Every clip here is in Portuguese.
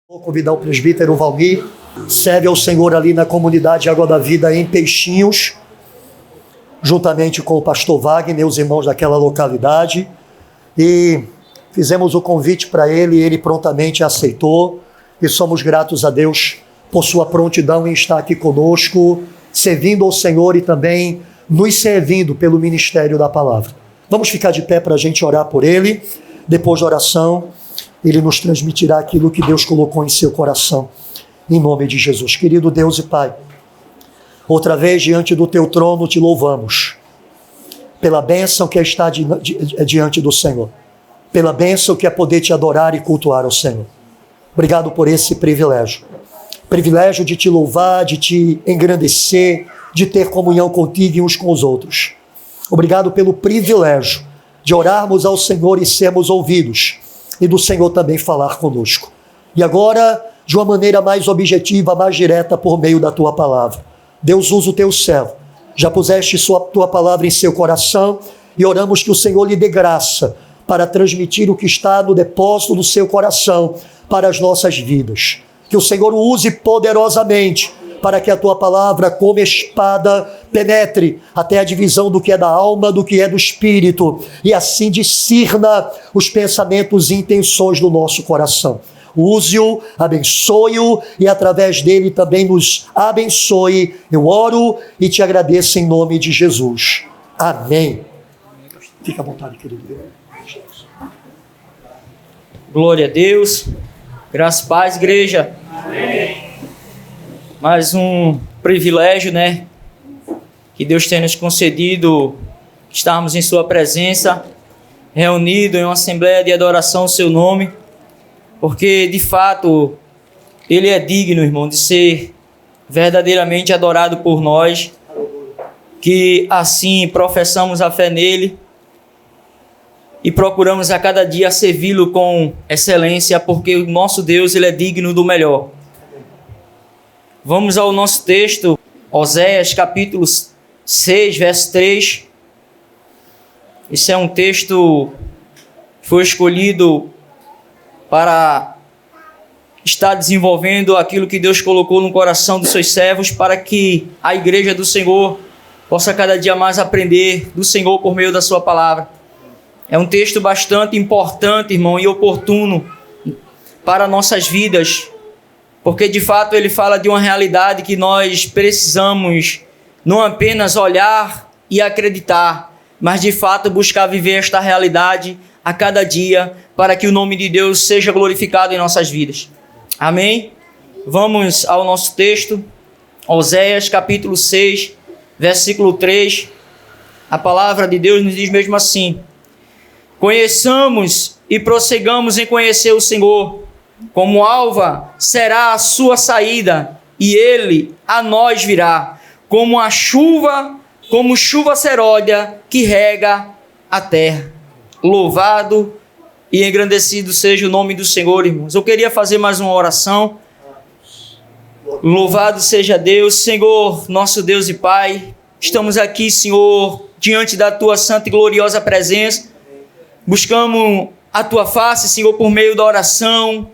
Vou convidar o presbítero Valmir, serve ao Senhor ali na comunidade Água da Vida em Peixinhos, juntamente com o pastor Wagner, os irmãos daquela localidade, e fizemos o convite para ele e ele prontamente aceitou, e somos gratos a Deus por sua prontidão em estar aqui conosco, servindo ao Senhor e também nos servindo pelo ministério da palavra. Vamos ficar de pé para a gente orar por ele. Depois da oração, ele nos transmitirá aquilo que Deus colocou em seu coração, em nome de Jesus. Querido Deus e Pai, outra vez diante do teu trono te louvamos, pela bênção que está diante do Senhor, pela bênção que é poder te adorar e cultuar ao Senhor. Obrigado por esse privilégio de te louvar, de te engrandecer, de ter comunhão contigo e uns com os outros. Obrigado pelo privilégio de orarmos ao Senhor e sermos ouvidos, e do Senhor também falar conosco. E agora, de uma maneira mais objetiva, mais direta, por meio da tua palavra. Deus, usa o teu servo. Já puseste tua palavra em seu coração e oramos que o Senhor lhe dê graça para transmitir o que está no depósito do seu coração para as nossas vidas. Que o Senhor o use poderosamente para que a tua palavra, como espada, penetre até a divisão do que é da alma, do que é do espírito, e assim discirna os pensamentos e intenções do nosso coração. Use-o, abençoe-o e através dele também nos abençoe. Eu oro e te agradeço em nome de Jesus. Amém. Fica à vontade, querido. Glória a Deus. Graças e paz, igreja. Amém. Mais um privilégio, que Deus tem nos concedido estarmos em sua presença, reunidos em uma assembleia de adoração ao seu nome, porque de fato ele é digno, irmão, de ser verdadeiramente adorado por nós, que assim professamos a fé nele e procuramos a cada dia servi-lo com excelência, porque o nosso Deus, ele é digno do melhor. Vamos ao nosso texto, Oséias capítulo 6, verso 3. Esse é um texto que foi escolhido para estar desenvolvendo aquilo que Deus colocou no coração dos seus servos, para que a igreja do Senhor possa cada dia mais aprender do Senhor por meio da sua palavra. É um texto bastante importante, irmão, e oportuno para nossas vidas, porque de fato ele fala de uma realidade que nós precisamos não apenas olhar e acreditar, mas de fato buscar viver esta realidade a cada dia, para que o nome de Deus seja glorificado em nossas vidas. Amém? Vamos ao nosso texto, Oséias capítulo 6, versículo 3. A palavra de Deus nos diz mesmo assim: conheçamos e prossigamos em conhecer o Senhor. Como alva será a sua saída, e ele a nós virá, como chuva seródia que rega a terra. Louvado e engrandecido seja o nome do Senhor, irmãos. Eu queria fazer mais uma oração. Louvado seja Deus, Senhor, nosso Deus e Pai. Estamos aqui, Senhor, diante da tua santa e gloriosa presença. Buscamos a tua face, Senhor, por meio da oração,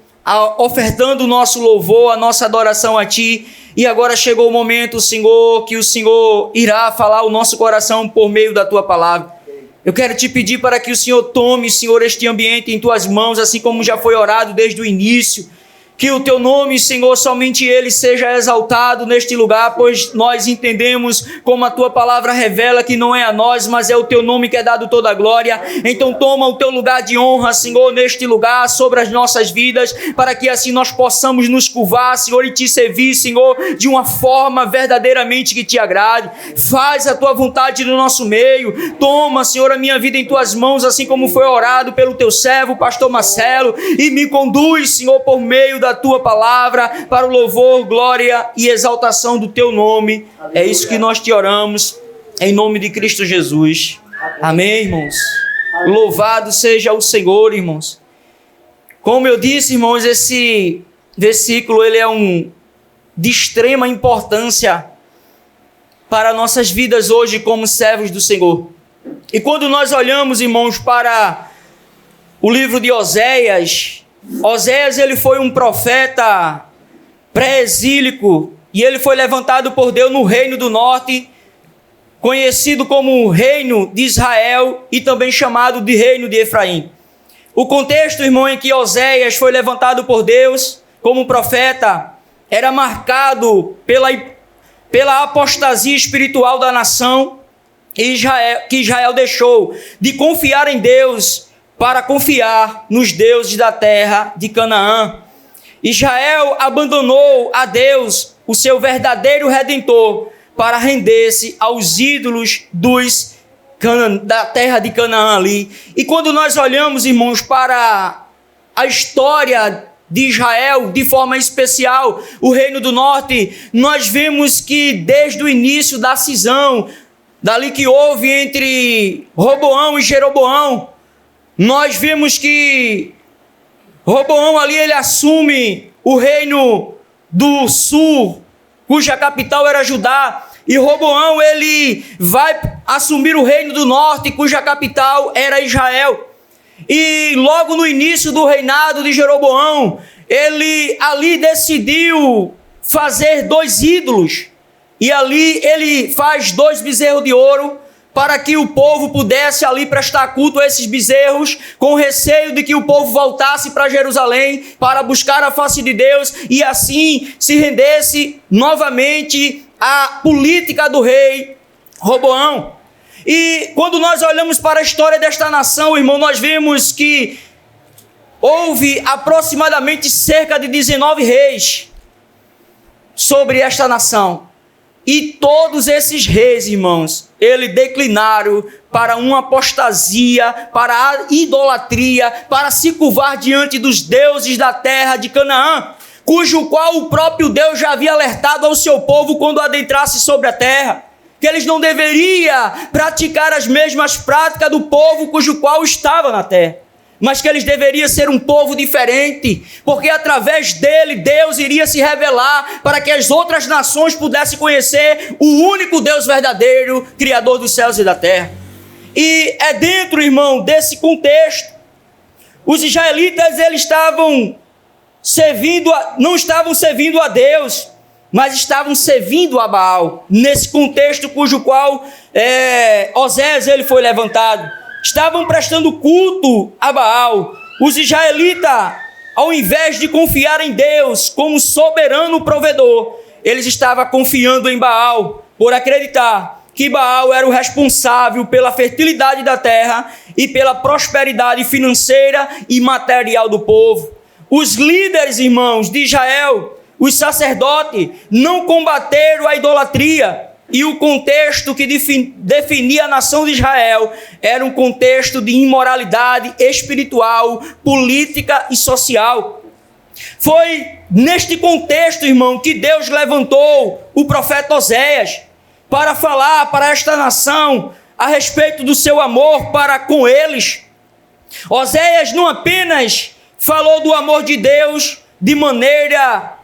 ofertando o nosso louvor, a nossa adoração a Ti. E agora chegou o momento, Senhor, que o Senhor irá falar o nosso coração por meio da Tua palavra. Eu quero te pedir para que o Senhor tome, Senhor, este ambiente em Tuas mãos, assim como já foi orado desde o início. Que o Teu nome, Senhor, somente Ele seja exaltado neste lugar, pois nós entendemos como a Tua palavra revela que não é a nós, mas é o Teu nome que é dado toda a glória. Então toma o Teu lugar de honra, Senhor, neste lugar, sobre as nossas vidas, para que assim nós possamos nos curvar, Senhor, e Te servir, Senhor, de uma forma verdadeiramente que Te agrade. Faz a Tua vontade no nosso meio. Toma, Senhor, a minha vida em Tuas mãos, assim como foi orado pelo Teu servo, pastor Marcelo, e me conduz, Senhor, por meio da Tua palavra, para o louvor, glória e exaltação do Teu nome. É isso que nós te oramos, em nome de Cristo Jesus. Amém, irmãos? Louvado seja o Senhor, irmãos. Como eu disse, irmãos, esse versículo ele é de extrema importância para nossas vidas hoje como servos do Senhor. E quando nós olhamos, irmãos, para o livro de Oséias, Oséias, ele foi um profeta pré-exílico e ele foi levantado por Deus no reino do norte, conhecido como Reino de Israel e também chamado de Reino de Efraim. O contexto, irmão, em que Oséias foi levantado por Deus como profeta era marcado pela apostasia espiritual da nação que Israel deixou de confiar em Deus para confiar nos deuses da terra de Canaã. Israel abandonou a Deus, o seu verdadeiro Redentor, para render-se aos ídolos da terra de Canaã ali. E quando nós olhamos, irmãos, para a história de Israel, de forma especial, o Reino do Norte, nós vemos que desde o início da cisão, dali que houve entre Roboão e Jeroboão, nós vemos que Roboão ali ele assume o reino do sul, cuja capital era Judá, e Roboão ele vai assumir o reino do norte, cuja capital era Israel. E logo no início do reinado de Jeroboão, ele ali decidiu fazer 2 ídolos, e ali ele faz 2 bezerros de ouro, para que o povo pudesse ali prestar culto a esses bezerros, com receio de que o povo voltasse para Jerusalém para buscar a face de Deus e assim se rendesse novamente à política do rei Roboão. E quando nós olhamos para a história desta nação, irmão, nós vemos que houve aproximadamente cerca de 19 reis sobre esta nação. E todos esses reis, irmãos, eles declinaram para uma apostasia, para a idolatria, para se curvar diante dos deuses da terra de Canaã, cujo qual o próprio Deus já havia alertado ao seu povo quando adentrasse sobre a terra, que eles não deveriam praticar as mesmas práticas do povo cujo qual estava na terra, mas que eles deveriam ser um povo diferente, porque através dele Deus iria se revelar para que as outras nações pudessem conhecer o único Deus verdadeiro, Criador dos céus e da terra. E é dentro, irmão, desse contexto, os israelitas eles não estavam servindo a Deus, mas estavam servindo a Baal, nesse contexto cujo qual Oséias ele foi levantado. Estavam prestando culto a Baal. Os israelitas, ao invés de confiar em Deus como soberano provedor, eles estavam confiando em Baal, por acreditar que Baal era o responsável pela fertilidade da terra e pela prosperidade financeira e material do povo. Os líderes, irmãos, de Israel, os sacerdotes, não combateram a idolatria. E o contexto que definia a nação de Israel era um contexto de imoralidade espiritual, política e social. Foi neste contexto, irmão, que Deus levantou o profeta Oséias para falar para esta nação a respeito do seu amor para com eles. Oséias não apenas falou do amor de Deus de maneira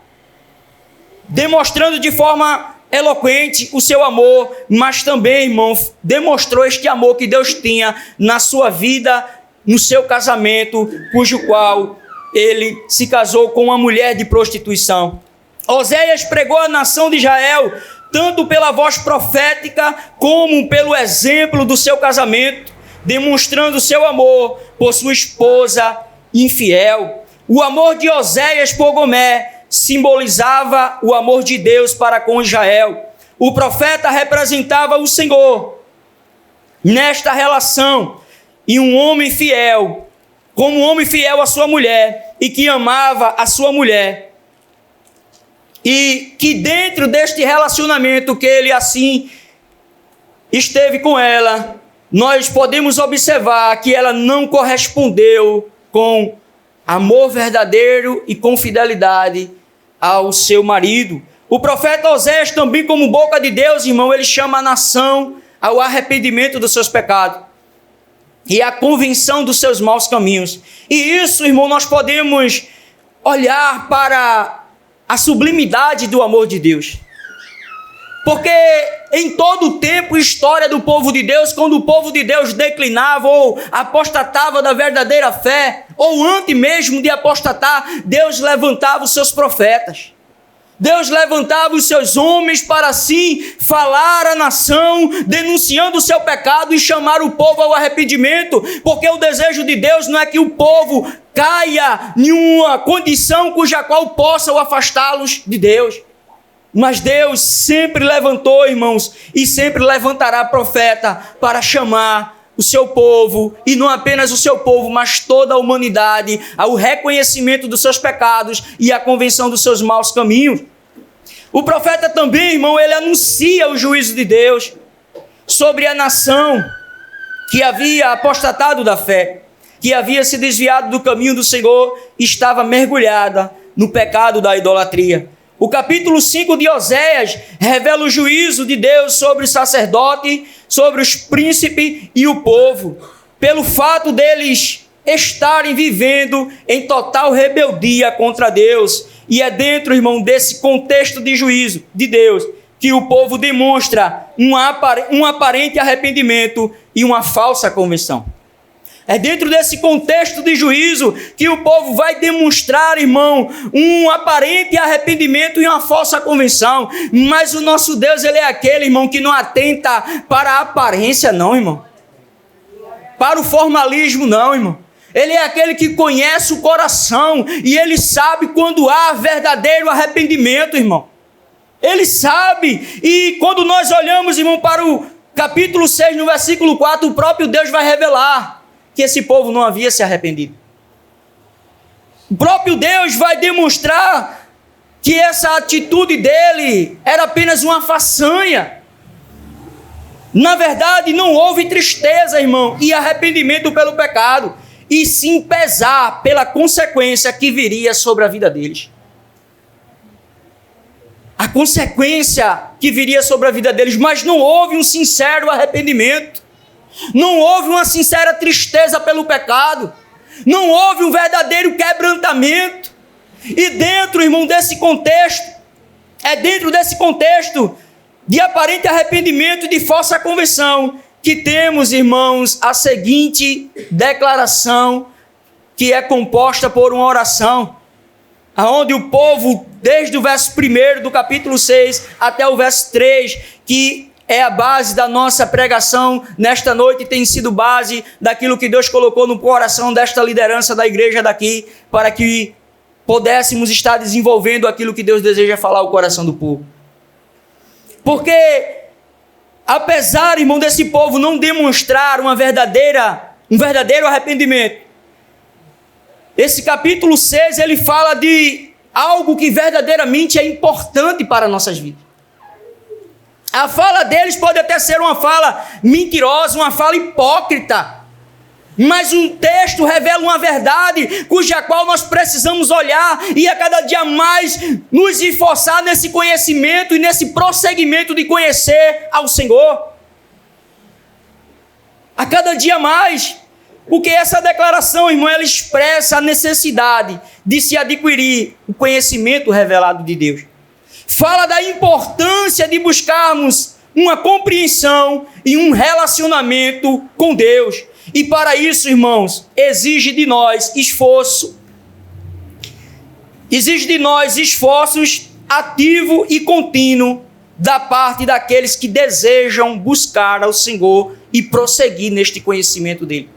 demonstrando de forma eloquente o seu amor, mas também, irmão, demonstrou este amor que Deus tinha na sua vida, no seu casamento, cujo qual ele se casou com uma mulher de prostituição. Oséias pregou à nação de Israel, tanto pela voz profética, como pelo exemplo do seu casamento, demonstrando seu amor por sua esposa infiel. O amor de Oséias por Gomé simbolizava o amor de Deus para com Israel. O profeta representava o Senhor nesta relação, e um homem fiel, como um homem fiel à sua mulher, e que amava a sua mulher, e que dentro deste relacionamento que ele assim esteve com ela, nós podemos observar que ela não correspondeu com amor verdadeiro e com fidelidade ao seu marido. O profeta Oséias também, como boca de Deus, irmão, ele chama a nação ao arrependimento dos seus pecados e à convenção dos seus maus caminhos. E isso, irmão, nós podemos olhar para a sublimidade do amor de Deus. Porque em todo o tempo e história do povo de Deus, quando o povo de Deus declinava ou apostatava da verdadeira fé, ou antes mesmo de apostatar, Deus levantava os seus profetas. Deus levantava os seus homens para assim falar à nação, denunciando o seu pecado e chamar o povo ao arrependimento, porque o desejo de Deus não é que o povo caia em uma condição cuja qual possa o afastá-los de Deus. Mas Deus sempre levantou, irmãos, e sempre levantará profeta para chamar o seu povo, e não apenas o seu povo, mas toda a humanidade, ao reconhecimento dos seus pecados e à convenção dos seus maus caminhos. O profeta também, irmão, ele anuncia o juízo de Deus sobre a nação que havia apostatado da fé, que havia se desviado do caminho do Senhor e estava mergulhada no pecado da idolatria. O capítulo 5 de Oséias revela o juízo de Deus sobre o sacerdote, sobre os príncipes e o povo, pelo fato deles estarem vivendo em total rebeldia contra Deus. E é dentro, irmão, desse contexto de juízo de Deus que o povo demonstra um aparente arrependimento e uma falsa conversão. É dentro desse contexto de juízo que o povo vai demonstrar, irmão, um aparente arrependimento e uma falsa conversão. Mas o nosso Deus, ele é aquele, irmão, que não atenta para a aparência, não, irmão. Para o formalismo, não, irmão. Ele é aquele que conhece o coração e ele sabe quando há verdadeiro arrependimento, irmão. Ele sabe. E quando nós olhamos, irmão, para o capítulo 6, no versículo 4, o próprio Deus vai revelar que esse povo não havia se arrependido. O próprio Deus vai demonstrar que essa atitude dele era apenas uma façanha. Na verdade, não houve tristeza, irmão, e arrependimento pelo pecado, e sim pesar pela consequência que viria sobre a vida deles. A consequência que viria sobre a vida deles, mas não houve um sincero arrependimento. Não houve uma sincera tristeza pelo pecado. Não houve um verdadeiro quebrantamento. E dentro, irmão, desse contexto, é dentro desse contexto de aparente arrependimento e de falsa conversão que temos, irmãos, a seguinte declaração, que é composta por uma oração, aonde o povo, desde o verso 1 do capítulo 6 até o verso 3, que é a base da nossa pregação nesta noite, tem sido base daquilo que Deus colocou no coração desta liderança da igreja daqui, para que pudéssemos estar desenvolvendo aquilo que Deus deseja falar ao coração do povo. Porque, apesar, irmão, desse povo não demonstrar um verdadeiro arrependimento, esse capítulo 6, ele fala de algo que verdadeiramente é importante para nossas vidas. A fala deles pode até ser uma fala mentirosa, uma fala hipócrita, mas um texto revela uma verdade cuja qual nós precisamos olhar e a cada dia mais nos esforçar nesse conhecimento e nesse prosseguimento de conhecer ao Senhor. A cada dia mais, porque essa declaração, irmão, ela expressa a necessidade de se adquirir o conhecimento revelado de Deus. Fala da importância de buscarmos uma compreensão e um relacionamento com Deus. E para isso, irmãos, exige de nós esforços ativo e contínuo da parte daqueles que desejam buscar ao Senhor e prosseguir neste conhecimento dele.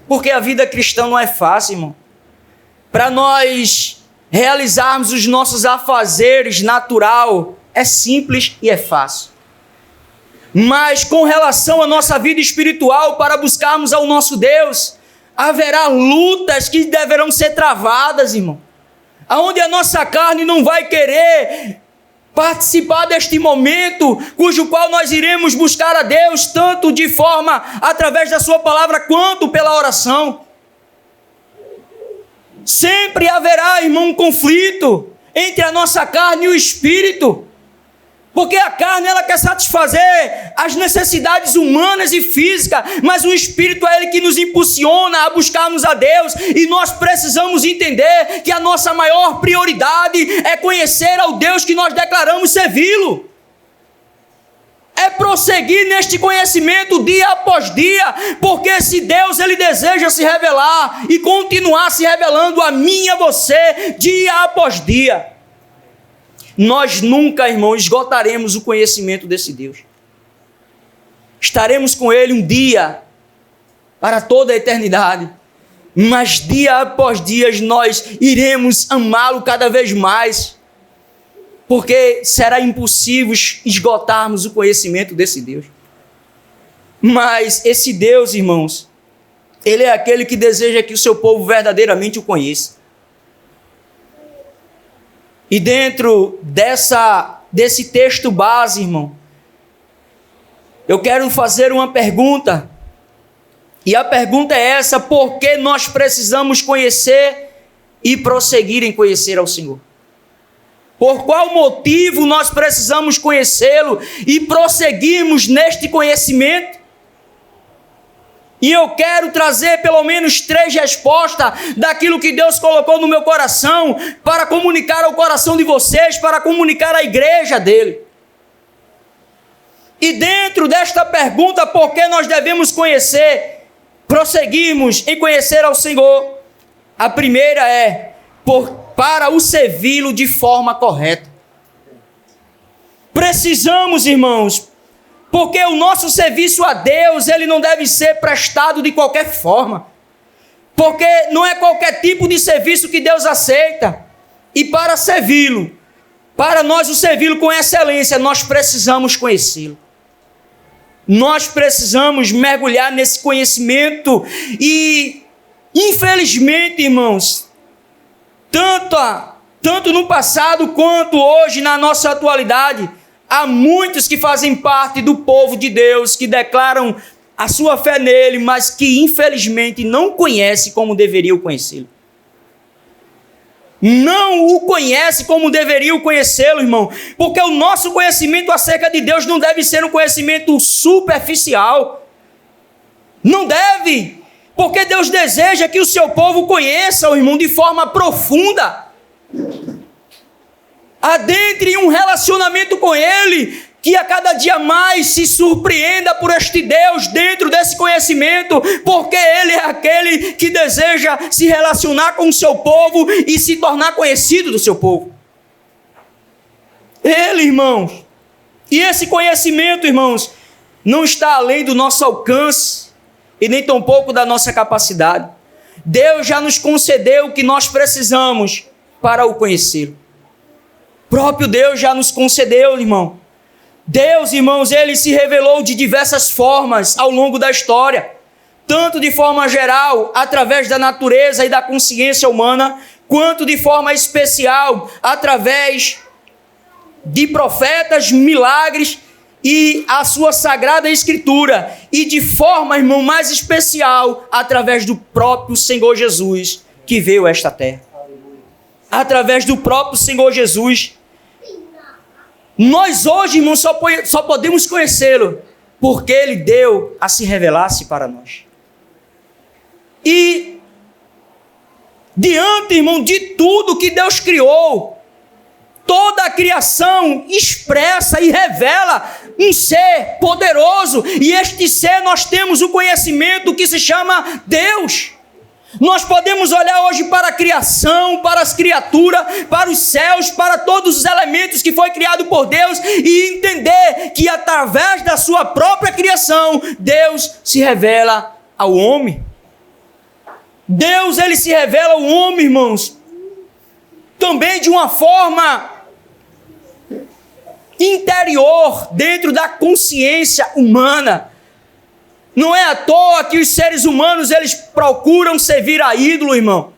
Porque a vida cristã não é fácil, irmão. Para nós realizarmos os nossos afazeres natural é simples e é fácil. Mas com relação à nossa vida espiritual, para buscarmos ao nosso Deus, haverá lutas que deverão ser travadas, irmão. Aonde a nossa carne não vai querer participar deste momento, cujo qual nós iremos buscar a Deus, tanto de forma através da sua palavra, quanto pela oração. Sempre haverá, irmão, um conflito entre a nossa carne e o espírito. Porque a carne, ela quer satisfazer as necessidades humanas e físicas, mas o espírito é ele que nos impulsiona a buscarmos a Deus. E nós precisamos entender que a nossa maior prioridade é conhecer ao Deus que nós declaramos servi-lo. é prosseguir neste conhecimento dia após dia, porque esse Deus, ele deseja se revelar e continuar se revelando a mim e a você dia após dia. Nós nunca, irmão, esgotaremos o conhecimento desse Deus. Estaremos com ele um dia para toda a eternidade, mas dia após dia nós iremos amá-lo cada vez mais, porque será impossível esgotarmos o conhecimento desse Deus. Mas esse Deus, irmãos, ele é aquele que deseja que o seu povo verdadeiramente o conheça. E dentro desse texto base, irmão, eu quero fazer uma pergunta. E a pergunta é essa: por que nós precisamos conhecer e prosseguir em conhecer ao Senhor? Por qual motivo nós precisamos conhecê-lo e prosseguirmos neste conhecimento? E eu quero trazer pelo menos 3 respostas daquilo que Deus colocou no meu coração para comunicar ao coração de vocês, para comunicar à igreja dele. E dentro desta pergunta, por que nós devemos conhecer, prosseguirmos em conhecer ao Senhor? A primeira é para o servi-lo de forma correta. Precisamos, irmãos, porque o nosso serviço a Deus, ele não deve ser prestado de qualquer forma, porque não é qualquer tipo de serviço que Deus aceita. E para servi-lo, para nós o servi-lo com excelência, nós precisamos conhecê-lo. Nós precisamos mergulhar nesse conhecimento e, infelizmente, irmãos, tanto no passado quanto hoje, na nossa atualidade, há muitos que fazem parte do povo de Deus, que declaram a sua fé nele, mas que infelizmente não conhecem como deveriam conhecê-lo. Não o conhece como deveriam conhecê-lo, irmão, porque o nosso conhecimento acerca de Deus não deve ser um conhecimento superficial. Não deve. Porque Deus deseja que o seu povo conheça o irmão de forma profunda. Adentre um relacionamento com ele, que a cada dia mais se surpreenda por este Deus dentro desse conhecimento, porque ele é aquele que deseja se relacionar com o seu povo e se tornar conhecido do seu povo. Ele, irmãos, e esse conhecimento, irmãos, não está além do nosso alcance e nem tampouco da nossa capacidade. Deus já nos concedeu o que nós precisamos para o conhecê-lo. O próprio Deus já nos concedeu, irmão. Deus, irmãos, ele se revelou de diversas formas ao longo da história, tanto de forma geral, através da natureza e da consciência humana, quanto de forma especial, através de profetas, milagres e a sua sagrada escritura, e de forma, irmão, mais especial, através do próprio Senhor Jesus, que veio a esta terra. Através do próprio Senhor Jesus. Nós hoje, irmão, só podemos conhecê-lo porque ele deu a se revelar-se para nós. E diante, irmão, de tudo que Deus criou, toda a criação expressa e revela um ser poderoso, e este ser nós temos o conhecimento que se chama Deus. Nós podemos olhar hoje para a criação, para as criaturas, para os céus, para todos os elementos que foi criado por Deus e entender que através da sua própria criação, Deus se revela ao homem. Deus, ele se revela ao homem, irmãos, também de uma forma interior, dentro da consciência humana. Não é à toa que os seres humanos, eles procuram servir a ídolo, irmão.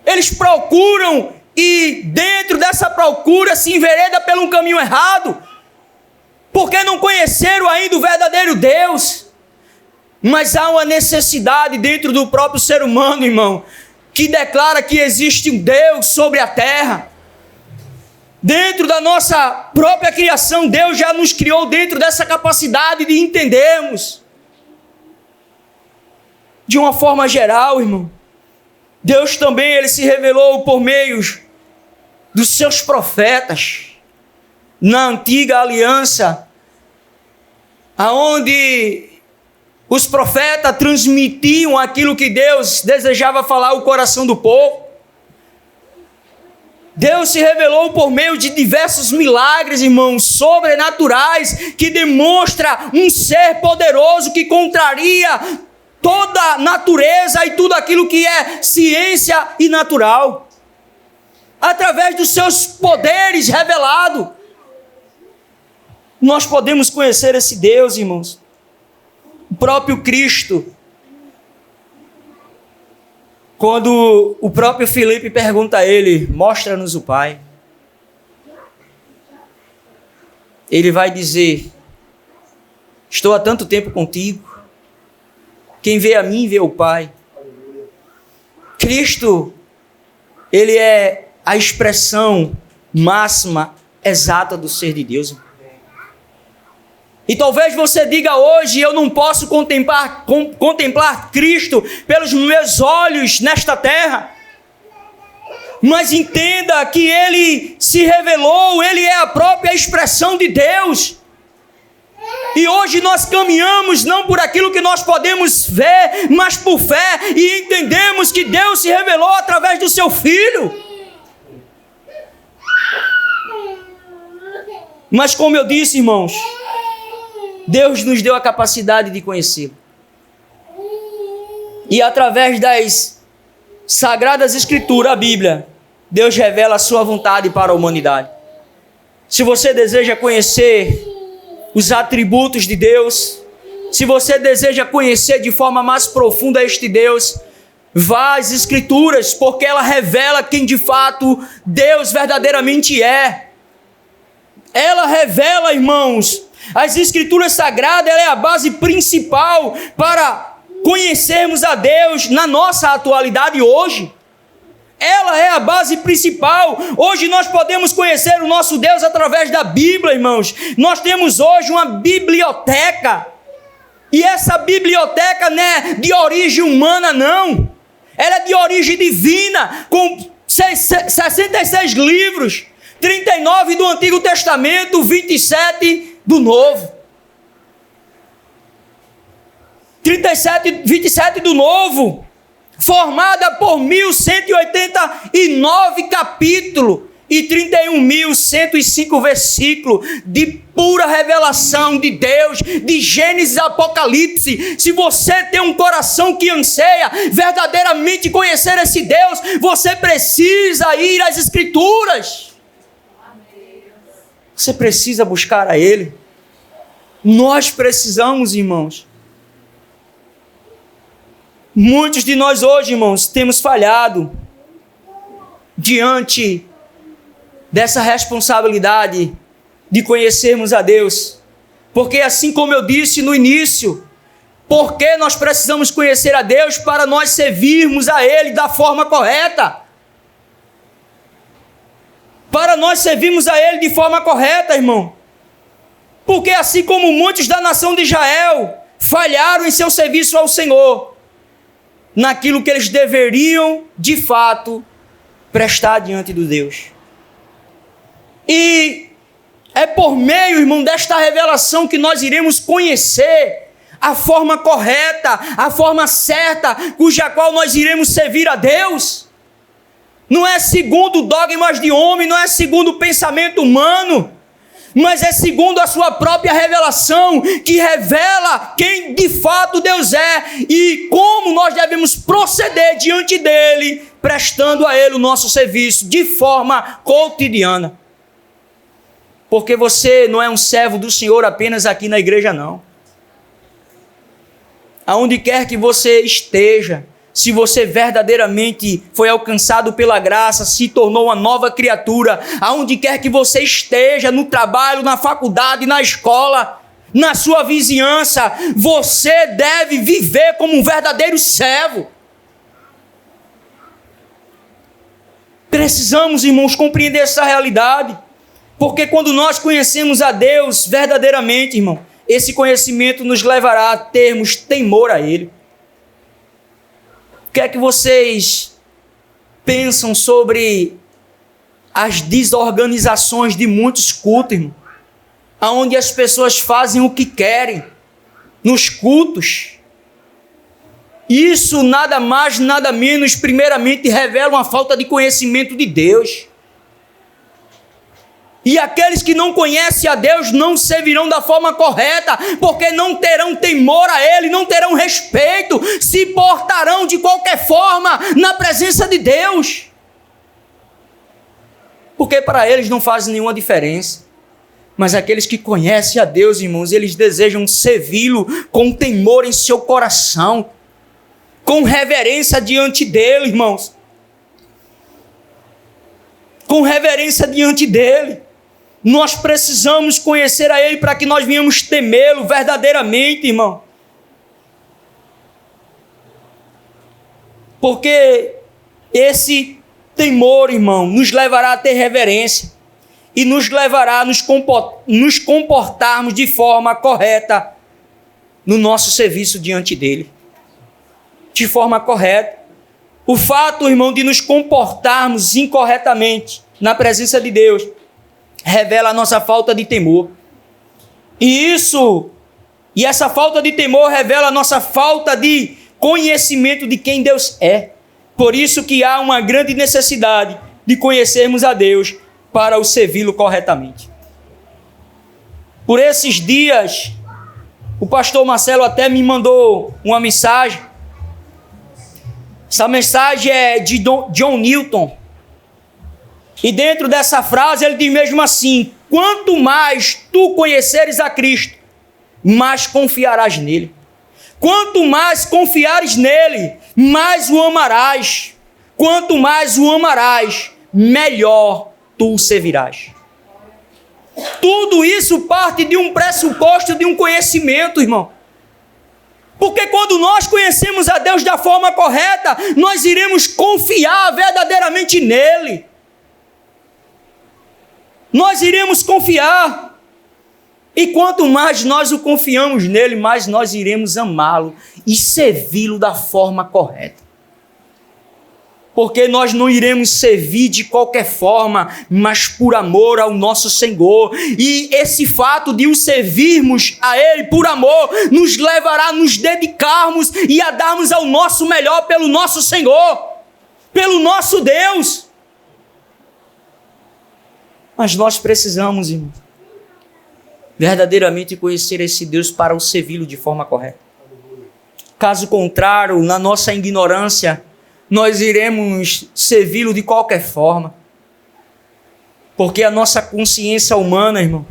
Eles procuram e dentro dessa procura se envereda pelo um caminho errado, porque não conheceram ainda o verdadeiro Deus. Mas há uma necessidade dentro do próprio ser humano, irmão, que declara que existe um Deus sobre a terra. Dentro da nossa própria criação, Deus já nos criou dentro dessa capacidade de entendermos. De uma forma geral, irmão, Deus também ele se revelou por meio dos seus profetas. Na antiga aliança, aonde os profetas transmitiam aquilo que Deus desejava falar ao coração do povo. Deus se revelou por meio de diversos milagres, irmãos, sobrenaturais, que demonstra um ser poderoso que contraria toda a natureza e tudo aquilo que é ciência e natural. Através dos seus poderes revelados, nós podemos conhecer esse Deus, irmãos. O próprio Cristo, quando o próprio Filipe pergunta a ele, mostra-nos o Pai, ele vai dizer, estou há tanto tempo contigo, quem vê a mim vê o Pai. Cristo, ele é a expressão máxima, exata do ser de Deus. E talvez você diga hoje, eu não posso contemplar Cristo pelos meus olhos nesta terra. Mas entenda que Ele se revelou, Ele é a própria expressão de Deus. E hoje nós caminhamos não por aquilo que nós podemos ver, mas por fé. E entendemos que Deus se revelou através do Seu Filho. Mas como eu disse, irmãos, Deus nos deu a capacidade de conhecê-lo. E através das Sagradas Escrituras, a Bíblia, Deus revela a sua vontade para a humanidade. Se você deseja conhecer os atributos de Deus, se você deseja conhecer de forma mais profunda este Deus, vá às Escrituras, porque ela revela quem de fato Deus verdadeiramente é. Ela revela, irmãos, as Escrituras Sagradas, ela é a base principal para conhecermos a Deus na nossa atualidade hoje. Ela é a base principal. Hoje nós podemos conhecer o nosso Deus através da Bíblia, irmãos. Nós temos hoje uma biblioteca. E essa biblioteca não é de origem humana, não. Ela é de origem divina, com 66 livros. 39 do Antigo Testamento, 27 do Novo. 27 do Novo, formada por 1.189 capítulos e 31.105 versículos de pura revelação de Deus, de Gênesis a Apocalipse. Se você tem um coração que anseia verdadeiramente conhecer esse Deus, você precisa ir às Escrituras. Você precisa buscar a Ele. Nós precisamos, irmãos. Muitos de nós hoje, irmãos, temos falhado diante dessa responsabilidade de conhecermos a Deus. Porque assim como eu disse no início, porque nós precisamos conhecer a Deus para nós servirmos a Ele da forma correta. Para nós servirmos a Ele de forma correta, irmão. Porque assim como muitos da nação de Israel falharam em seu serviço ao Senhor, naquilo que eles deveriam, de fato, prestar diante do Deus. E é por meio, irmão, desta revelação que nós iremos conhecer a forma correta, a forma certa, cuja qual nós iremos servir a Deus. Não é segundo dogmas de homem, não é segundo o pensamento humano, mas é segundo a sua própria revelação, que revela quem de fato Deus é e como nós devemos proceder diante dele, prestando a ele o nosso serviço de forma cotidiana. Porque você não é um servo do Senhor apenas aqui na igreja, não. Aonde quer que você esteja, se você verdadeiramente foi alcançado pela graça, se tornou uma nova criatura, aonde quer que você esteja, no trabalho, na faculdade, na escola, na sua vizinhança, você deve viver como um verdadeiro servo. Precisamos, irmãos, compreender essa realidade, porque quando nós conhecemos a Deus verdadeiramente, irmão, esse conhecimento nos levará a termos temor a Ele. O que é que vocês pensam sobre as desorganizações de muitos cultos, irmão? onde as pessoas fazem o que querem, nos cultos. Isso nada mais, nada menos, primeiramente revela uma falta de conhecimento de Deus. E aqueles que não conhecem a Deus não servirão da forma correta, porque não terão temor a Ele, não terão respeito, se portarão de qualquer forma na presença de Deus. Porque para eles não faz nenhuma diferença. Mas aqueles que conhecem a Deus, irmãos, eles desejam servi-lo com temor em seu coração, com reverência diante dele, irmãos. Com reverência diante dele. Nós precisamos conhecer a Ele para que nós venhamos temê-lo verdadeiramente, irmão. Porque esse temor, irmão, nos levará a ter reverência e nos levará a nos comportarmos de forma correta no nosso serviço diante dele. De forma correta. O fato, irmão, de nos comportarmos incorretamente na presença de Deus revela a nossa falta de temor. E essa falta de temor revela a nossa falta de conhecimento de quem Deus é. Por isso que há uma grande necessidade de conhecermos a Deus para o servi-lo corretamente. Por esses dias, o pastor Marcelo até me mandou uma mensagem. Essa mensagem é de John Newton. E dentro dessa frase ele diz mesmo assim: quanto mais tu conheceres a Cristo, mais confiarás nele. Quanto mais confiares nele, mais o amarás. Quanto mais o amarás, melhor tu o servirás. Tudo isso parte de um pressuposto, de um conhecimento, irmão. Porque quando nós conhecemos a Deus da forma correta, nós iremos confiar verdadeiramente nele. Nós iremos confiar. E quanto mais nós o confiamos nele, mais nós iremos amá-lo e servi-lo da forma correta. Porque nós não iremos servir de qualquer forma, mas por amor ao nosso Senhor. E esse fato de o servirmos a Ele por amor, nos levará a nos dedicarmos e a darmos ao nosso melhor pelo nosso Senhor, pelo nosso Deus. Mas nós precisamos, irmão, verdadeiramente conhecer esse Deus para o servi-lo de forma correta. Caso contrário, na nossa ignorância, nós iremos servi-lo de qualquer forma. Porque a nossa consciência humana, irmão,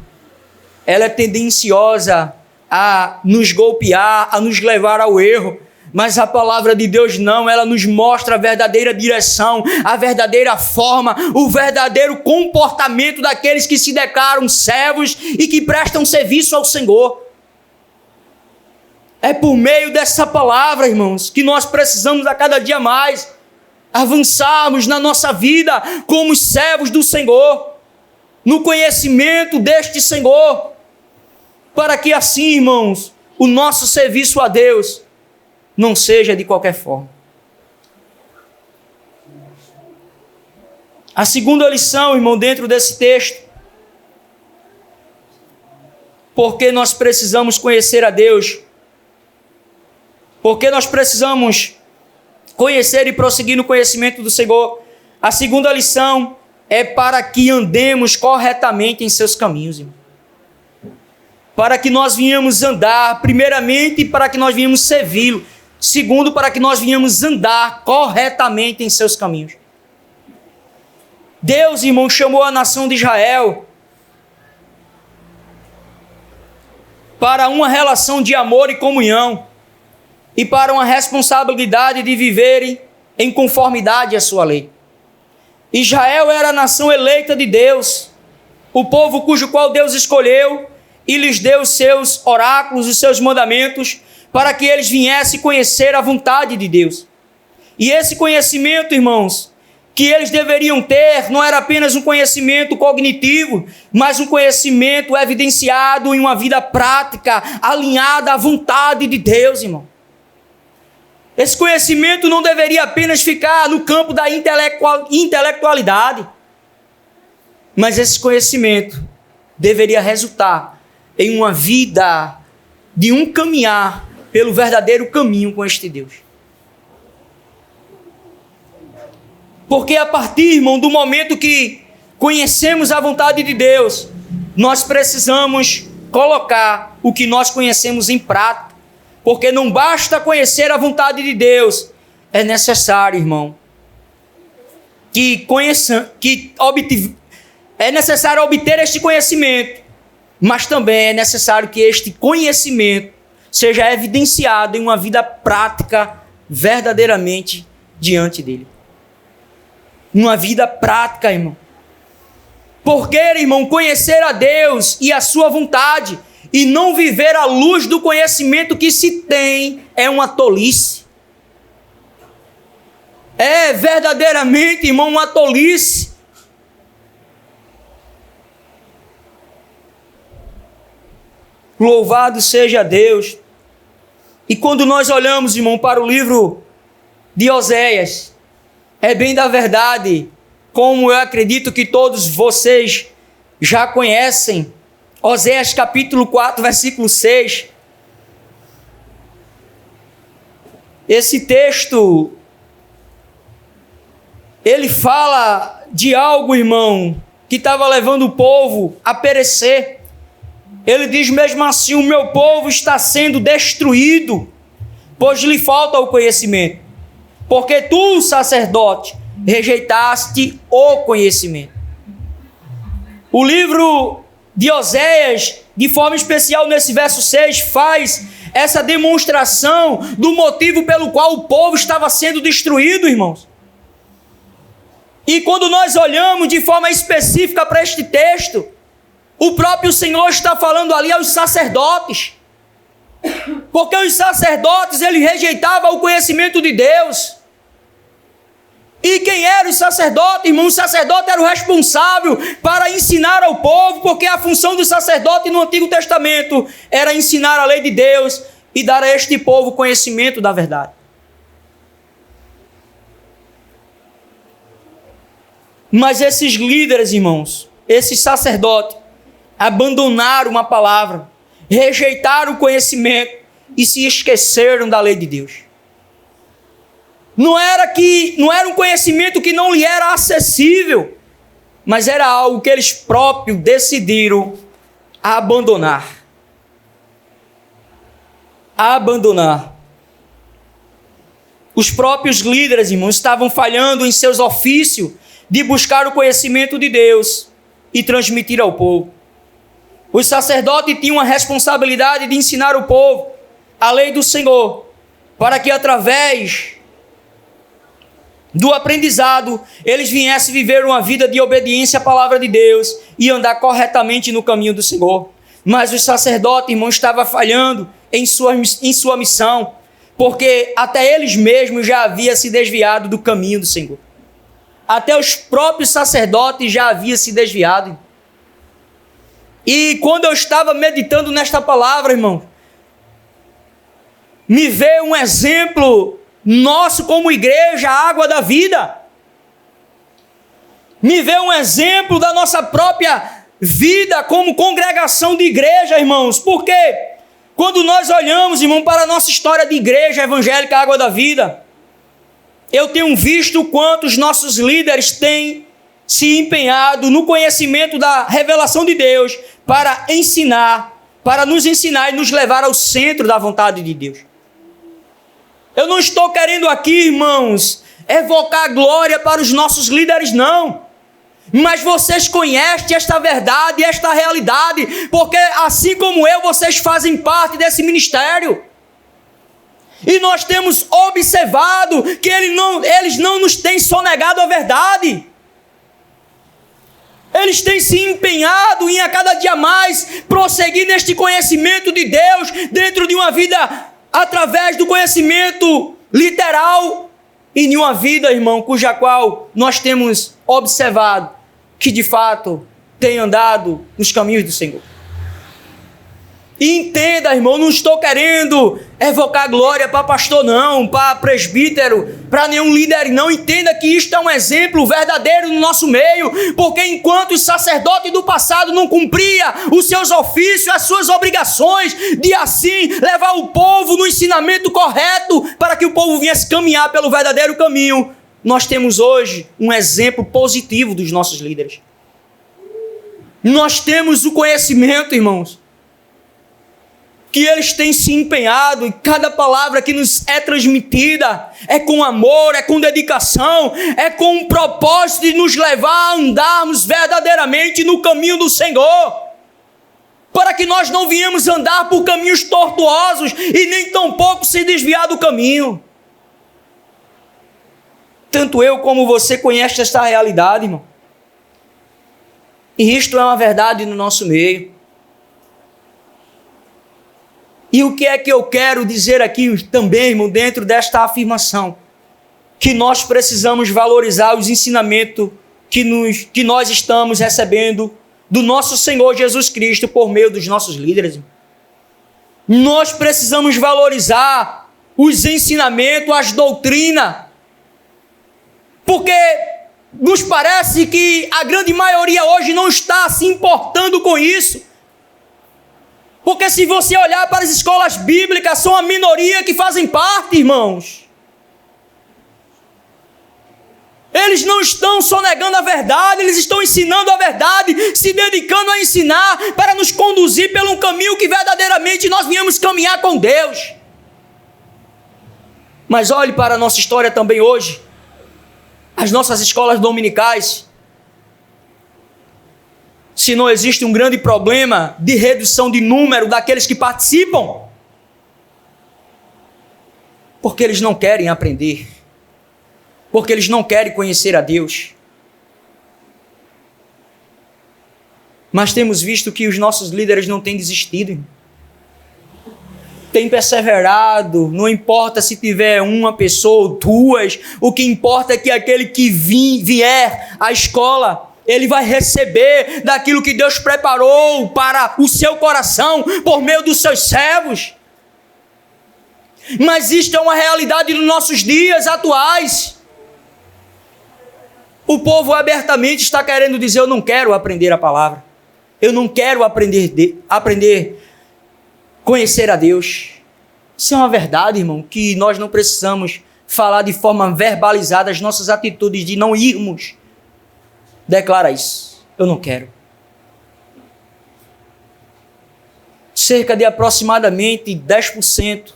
ela é tendenciosa a nos golpear, a nos levar ao erro. Mas a palavra de Deus não, ela nos mostra a verdadeira direção, a verdadeira forma, o verdadeiro comportamento daqueles que se declaram servos e que prestam serviço ao Senhor. É por meio dessa palavra, irmãos, que nós precisamos a cada dia mais avançarmos na nossa vida como servos do Senhor, no conhecimento deste Senhor, para que assim, irmãos, o nosso serviço a Deus não seja de qualquer forma. A segunda lição, irmão, dentro desse texto, porque nós precisamos conhecer a Deus, porque nós precisamos conhecer e prosseguir no conhecimento do Senhor. A segunda lição é para que andemos corretamente em seus caminhos, irmão. Para que nós venhamos andar, primeiramente, para que nós venhamos servi-lo. Segundo, para que nós venhamos andar corretamente em seus caminhos. Deus, irmão, chamou a nação de Israel para uma relação de amor e comunhão e para uma responsabilidade de viverem em conformidade à sua lei. Israel era a nação eleita de Deus, o povo cujo qual Deus escolheu e lhes deu os seus oráculos, os seus mandamentos, para que eles viessem conhecer a vontade de Deus. E esse conhecimento, irmãos, que eles deveriam ter, não era apenas um conhecimento cognitivo, mas um conhecimento evidenciado em uma vida prática, alinhada à vontade de Deus, irmão. Esse conhecimento não deveria apenas ficar no campo da intelectualidade, mas esse conhecimento deveria resultar em uma vida de um caminhar pelo verdadeiro caminho com este Deus. Porque a partir, irmão, do momento que conhecemos a vontade de Deus, nós precisamos colocar o que nós conhecemos em prática. Porque não basta conhecer a vontade de Deus, é necessário, irmão, é necessário obter este conhecimento, mas também é necessário que este conhecimento seja evidenciado em uma vida prática verdadeiramente diante dele. Uma vida prática, irmão. Porque, irmão, conhecer a Deus e a sua vontade e não viver à luz do conhecimento que se tem é uma tolice. É verdadeiramente, irmão, uma tolice. Louvado seja Deus. E quando nós olhamos, irmão, para o livro de Oséias, é bem da verdade, como eu acredito que todos vocês já conhecem, Oséias capítulo 4, versículo 6. Esse texto, ele fala de algo, irmão, que estava levando o povo a perecer. Ele diz mesmo assim: o meu povo está sendo destruído, pois lhe falta o conhecimento. Porque tu, sacerdote, rejeitaste o conhecimento. O livro de Oséias, de forma especial nesse verso 6, faz essa demonstração do motivo pelo qual o povo estava sendo destruído, irmãos. E quando nós olhamos de forma específica para este texto, o próprio Senhor está falando ali aos sacerdotes. Porque os sacerdotes, eles rejeitavam o conhecimento de Deus. E quem era o sacerdote, irmão? O sacerdote era o responsável para ensinar ao povo, porque a função do sacerdote no Antigo Testamento era ensinar a lei de Deus e dar a este povo conhecimento da verdade. Mas esses líderes, irmãos, esses sacerdotes, abandonaram a palavra, rejeitaram o conhecimento e se esqueceram da lei de Deus. Não era um conhecimento que não lhe era acessível, mas era algo que eles próprios decidiram abandonar. Os próprios líderes, irmãos, estavam falhando em seus ofícios de buscar o conhecimento de Deus e transmitir ao povo. Os sacerdotes tinham a responsabilidade de ensinar o povo a lei do Senhor, para que através do aprendizado eles viessem viver uma vida de obediência à palavra de Deus e andar corretamente no caminho do Senhor. Mas os sacerdotes, irmãos, estavam falhando em sua missão, porque até eles mesmos já haviam se desviado do caminho do Senhor. Até os próprios sacerdotes já haviam se desviado. E quando eu estava meditando nesta palavra, irmão, me veio um exemplo nosso como igreja, a água da vida. Me veio um exemplo da nossa própria vida como congregação de igreja, irmãos. Porque quando nós olhamos, irmão, para a nossa história de igreja evangélica, Água da Vida, eu tenho visto o quanto os nossos líderes têm se empenhado no conhecimento da revelação de Deus para nos ensinar e nos levar ao centro da vontade de Deus. Eu não estou querendo aqui, irmãos, evocar glória para os nossos líderes, não. Mas vocês conhecem esta verdade, esta realidade, porque assim como eu, vocês fazem parte desse ministério. E nós temos observado que eles não nos têm sonegado a verdade. Eles têm se empenhado em a cada dia mais prosseguir neste conhecimento de Deus dentro de uma vida através do conhecimento literal e em uma vida, irmão, cuja qual nós temos observado que de fato tem andado nos caminhos do Senhor. E entenda, irmão, não estou querendo evocar glória para pastor não, para presbítero, para nenhum líder não. Entenda que isto é um exemplo verdadeiro no nosso meio, porque enquanto o sacerdote do passado não cumpria os seus ofícios, as suas obrigações, de assim levar o povo no ensinamento correto, para que o povo viesse caminhar pelo verdadeiro caminho, nós temos hoje um exemplo positivo dos nossos líderes. Nós temos o conhecimento, irmãos, que eles têm se empenhado, e cada palavra que nos é transmitida é com amor, é com dedicação, é com um propósito de nos levar a andarmos verdadeiramente no caminho do Senhor, para que nós não venhamos andar por caminhos tortuosos e nem tampouco se desviar do caminho. Tanto eu como você conhece esta realidade, irmão. E isto é uma verdade no nosso meio. E o que é que eu quero dizer aqui também, irmão, dentro desta afirmação? Que nós precisamos valorizar os ensinamentos que nós estamos recebendo do nosso Senhor Jesus Cristo por meio dos nossos líderes. Nós precisamos valorizar os ensinamentos, as doutrinas, porque nos parece que a grande maioria hoje não está se importando com isso. Porque se você olhar para as escolas bíblicas, são a minoria que fazem parte, irmãos. Eles não estão só negando a verdade, eles estão ensinando a verdade, se dedicando a ensinar para nos conduzir pelo um caminho que verdadeiramente nós viemos caminhar com Deus. Mas olhe para a nossa história também hoje. As nossas escolas dominicais, se não existe um grande problema de redução de número daqueles que participam, porque eles não querem aprender, porque eles não querem conhecer a Deus. Mas temos visto que os nossos líderes não têm desistido, têm perseverado. Não importa se tiver uma pessoa ou duas, o que importa é que aquele que vier à escola, ele vai receber daquilo que Deus preparou para o seu coração por meio dos seus servos. Mas isto é uma realidade dos nossos dias atuais. O povo abertamente está querendo dizer: eu não quero aprender a palavra, eu não quero aprender conhecer a Deus. Isso é uma verdade, irmão, que nós não precisamos falar de forma verbalizada as nossas atitudes de não irmos. Declara isso: eu não quero. Cerca de aproximadamente 10%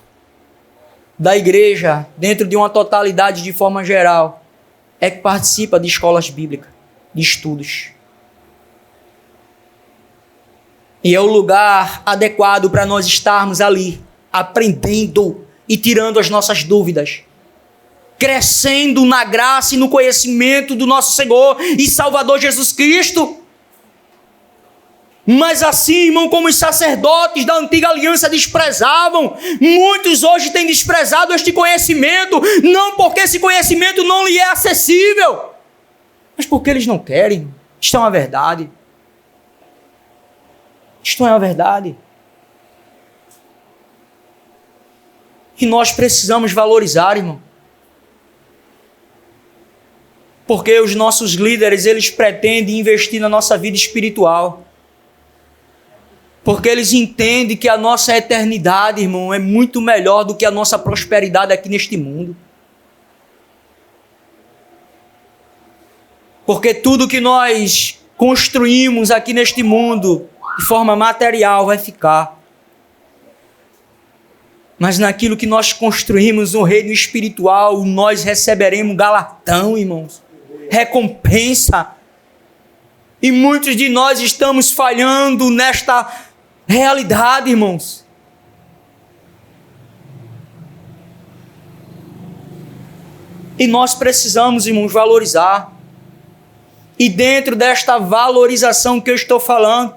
da igreja, dentro de uma totalidade de forma geral, é que participa de escolas bíblicas, de estudos. E é o lugar adequado para nós estarmos ali, aprendendo e tirando as nossas dúvidas, crescendo na graça e no conhecimento do nosso Senhor e Salvador Jesus Cristo. Mas assim, irmão, como os sacerdotes da antiga aliança desprezavam, muitos hoje têm desprezado este conhecimento, não porque esse conhecimento não lhe é acessível, mas porque eles não querem. Isto é uma verdade. Isto é uma verdade. E nós precisamos valorizar, irmão. Porque os nossos líderes, eles pretendem investir na nossa vida espiritual. Porque eles entendem que a nossa eternidade, irmão, é muito melhor do que a nossa prosperidade aqui neste mundo. Porque tudo que nós construímos aqui neste mundo, de forma material, vai ficar. Mas naquilo que nós construímos no reino espiritual, nós receberemos galardão, irmãos. Recompensa. E muitos de nós estamos falhando nesta realidade, irmãos. E nós precisamos, irmãos, valorizar. E dentro desta valorização que eu estou falando,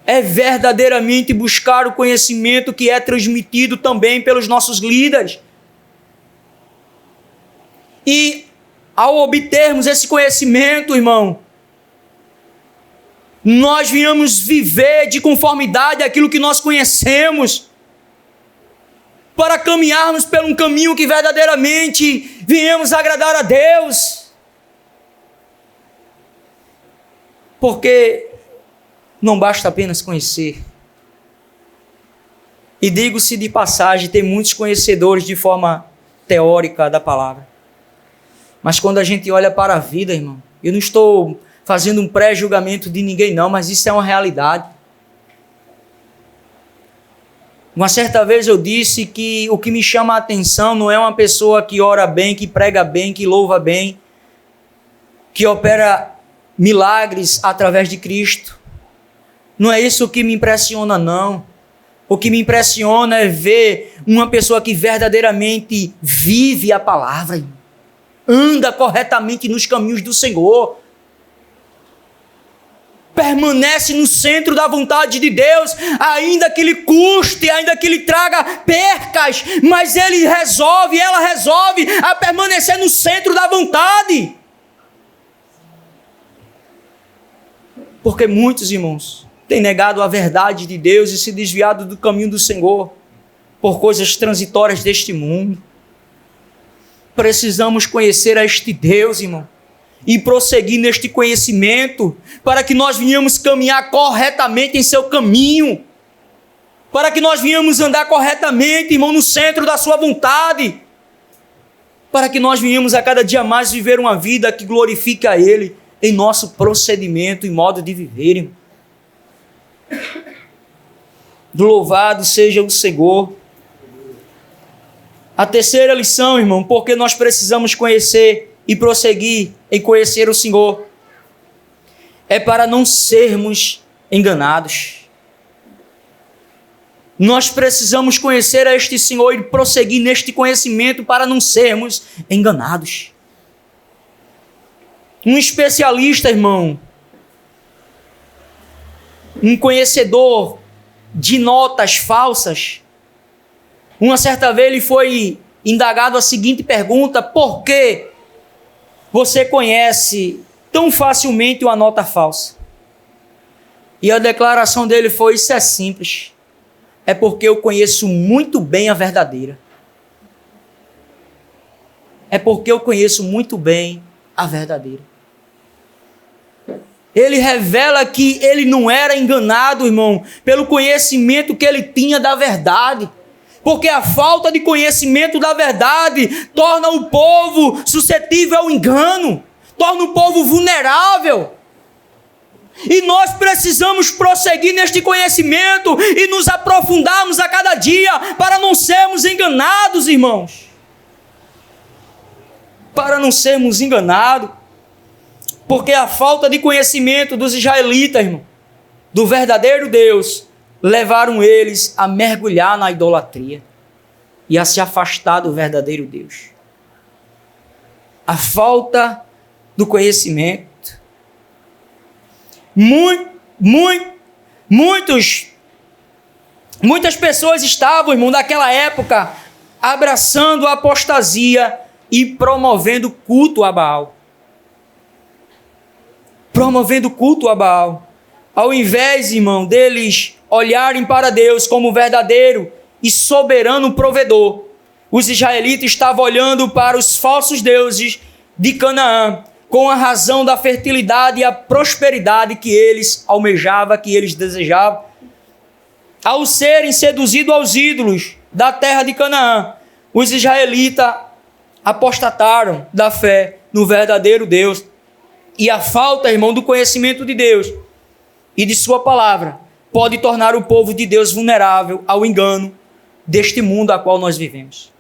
é verdadeiramente buscar o conhecimento que é transmitido também pelos nossos líderes. E ao obtermos esse conhecimento, irmão, nós venhamos viver de conformidade àquilo que nós conhecemos, para caminharmos por um caminho que verdadeiramente venhamos agradar a Deus. Porque não basta apenas conhecer. E digo-se de passagem, tem muitos conhecedores de forma teórica da palavra. Mas quando a gente olha para a vida, irmão, eu não estou fazendo um pré-julgamento de ninguém não, mas isso é uma realidade. Uma certa vez eu disse que o que me chama a atenção não é uma pessoa que ora bem, que prega bem, que louva bem, que opera milagres através de Cristo. Não é isso que me impressiona, não. O que me impressiona é ver uma pessoa que verdadeiramente vive a palavra, anda corretamente nos caminhos do Senhor, permanece no centro da vontade de Deus, ainda que lhe custe, ainda que lhe traga percas, mas ela resolve a permanecer no centro da vontade. Porque muitos irmãos têm negado a verdade de Deus e se desviado do caminho do Senhor por coisas transitórias deste mundo. Precisamos conhecer a este Deus, irmão, e prosseguir neste conhecimento, para que nós venhamos caminhar corretamente em seu caminho, para que nós venhamos andar corretamente, irmão, no centro da sua vontade, para que nós venhamos a cada dia mais viver uma vida que glorifique a Ele em nosso procedimento e modo de viver, irmão. Louvado seja o Senhor. A terceira lição, irmão, porque nós precisamos conhecer e prosseguir em conhecer o Senhor, é para não sermos enganados. Nós precisamos conhecer a este Senhor e prosseguir neste conhecimento para não sermos enganados. Um especialista, irmão, um conhecedor de notas falsas, uma certa vez ele foi indagado a seguinte pergunta: por que você conhece tão facilmente uma nota falsa? E a declaração dele foi: isso é simples, é porque eu conheço muito bem a verdadeira. É porque eu conheço muito bem a verdadeira. Ele revela que ele não era enganado, irmão, pelo conhecimento que ele tinha da verdade. Porque a falta de conhecimento da verdade torna o povo suscetível ao engano, torna o povo vulnerável. E nós precisamos prosseguir neste conhecimento e nos aprofundarmos a cada dia para não sermos enganados, irmãos. Para não sermos enganados. Porque a falta de conhecimento dos israelitas, irmão, do verdadeiro Deus, levaram eles a mergulhar na idolatria e a se afastar do verdadeiro Deus. A falta do conhecimento. Muitas pessoas estavam, irmão, naquela época, abraçando a apostasia e promovendo culto a Baal. Promovendo culto a Baal. Ao invés, irmão, deles olharem para Deus como verdadeiro e soberano provedor, os israelitas estavam olhando para os falsos deuses de Canaã, com a razão da fertilidade e a prosperidade que eles almejavam, que eles desejavam. Ao serem seduzidos aos ídolos da terra de Canaã, os israelitas apostataram da fé no verdadeiro Deus. E a falta, irmão, do conhecimento de Deus e de sua palavra pode tornar o povo de Deus vulnerável ao engano deste mundo a qual nós vivemos.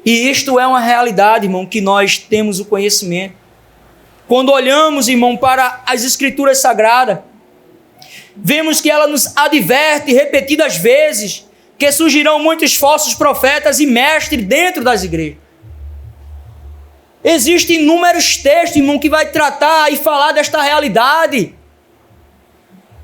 E isto é uma realidade, irmão, que nós temos o conhecimento. Quando olhamos, irmão, para as Escrituras Sagradas, vemos que ela nos adverte repetidas vezes que surgirão muitos falsos profetas e mestres dentro das igrejas. Existem inúmeros textos, irmão, que vai tratar e falar desta realidade.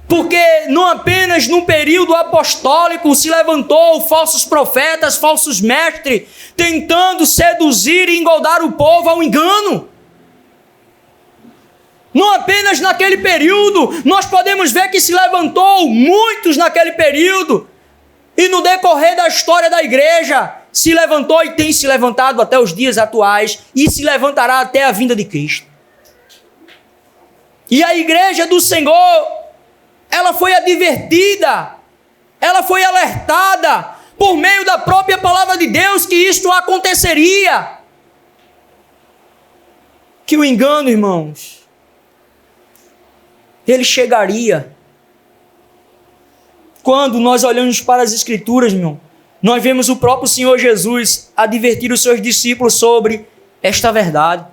Porque não apenas no período apostólico se levantou falsos profetas, falsos mestres, tentando seduzir e engodar o povo ao engano. Não apenas naquele período, nós podemos ver que se levantou muitos naquele período, e no decorrer da história da igreja, se levantou e tem se levantado até os dias atuais, e se levantará até a vinda de Cristo. E a igreja do Senhor, ela foi advertida, ela foi alertada, por meio da própria palavra de Deus, que isto aconteceria. Que o engano, irmãos, ele chegaria. Quando nós olhamos para as Escrituras, irmão, nós vemos o próprio Senhor Jesus advertir os seus discípulos sobre esta verdade.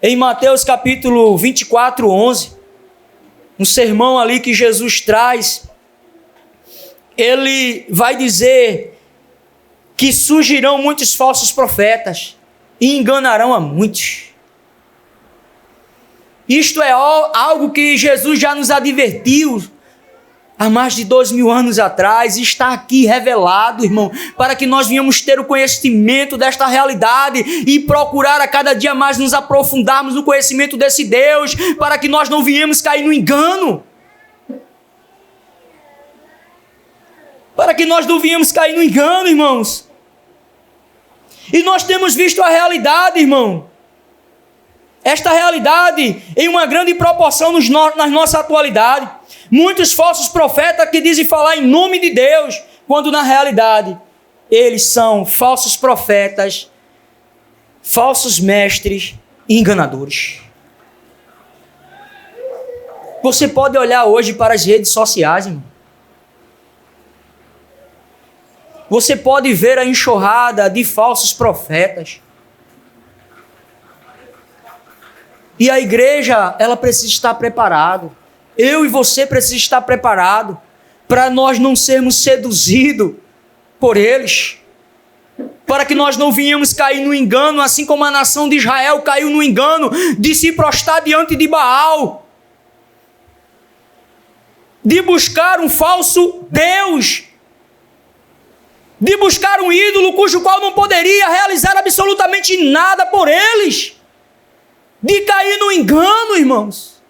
Em Mateus capítulo 24, 11, um sermão ali que Jesus traz, ele vai dizer que surgirão muitos falsos profetas e enganarão a muitos. Isto é algo que Jesus já nos advertiu há mais de 2000 anos atrás, e está aqui revelado, irmão, para que nós venhamos ter o conhecimento desta realidade e procurar a cada dia mais nos aprofundarmos no conhecimento desse Deus, para que nós não venhamos cair no engano. Para que nós não venhamos cair no engano, irmãos. E nós temos visto a realidade, irmão. Esta realidade em uma grande proporção na nossa atualidade. Muitos falsos profetas que dizem falar em nome de Deus, quando na realidade eles são falsos profetas, falsos mestres e enganadores. Você pode olhar hoje para as redes sociais, irmão. Você pode ver a enxurrada de falsos profetas. E a igreja, ela precisa estar preparada. Eu e você precisamos estar preparados para nós não sermos seduzidos por eles. Para que nós não venhamos cair no engano, assim como a nação de Israel caiu no engano de se prostrar diante de Baal. De buscar um falso Deus. De buscar um ídolo cujo qual não poderia realizar absolutamente nada por eles. De cair no engano, irmãos.